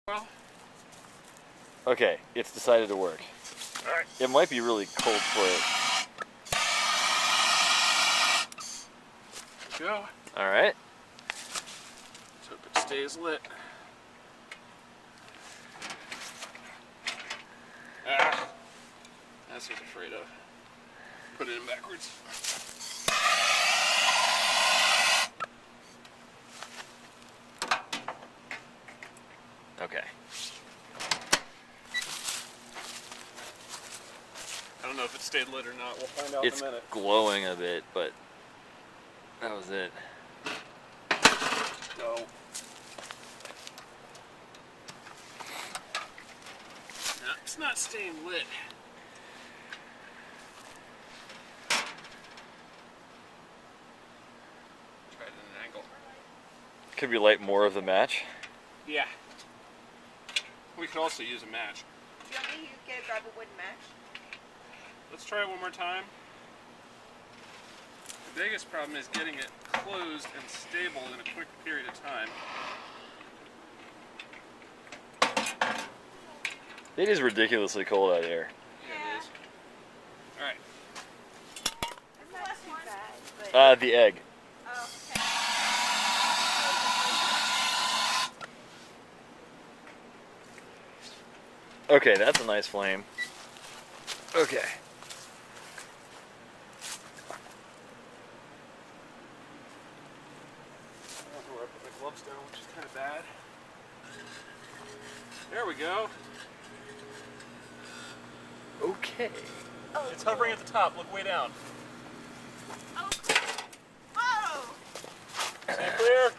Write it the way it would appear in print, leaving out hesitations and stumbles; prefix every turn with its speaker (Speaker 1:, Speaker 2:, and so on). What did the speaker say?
Speaker 1: Well,
Speaker 2: okay, it's decided to work.
Speaker 1: alright.
Speaker 2: It might be really cold for it.
Speaker 1: Go.
Speaker 2: Alright.
Speaker 1: Let's hope it stays lit. Ah, that's what I was afraid of. Put it in backwards.
Speaker 2: Okay.
Speaker 1: I don't know if it stayed lit or not. We'll find out in
Speaker 2: It's
Speaker 1: a minute.
Speaker 2: glowing a bit, but that was it.
Speaker 1: No. No, it's not staying lit. Try it at an angle.
Speaker 2: Could we light more of the match?
Speaker 1: Yeah. We could also use a match.
Speaker 3: Do you want me to grab a wooden match?
Speaker 1: Let's try it one more time. The biggest problem is getting it closed and stable in a quick period of time.
Speaker 2: It is ridiculously cold out here.
Speaker 1: Yeah, it is. Alright.
Speaker 3: It's not too bad, but...
Speaker 2: The egg.
Speaker 3: Oh, okay.
Speaker 2: Okay, that's a nice flame. Okay.
Speaker 1: I don't know where I put my gloves down, which is kind of bad. There we go.
Speaker 2: Okay.
Speaker 3: Oh,
Speaker 1: It's hovering at the top. Look way down.
Speaker 3: oh. Whoa!
Speaker 1: Stay clear.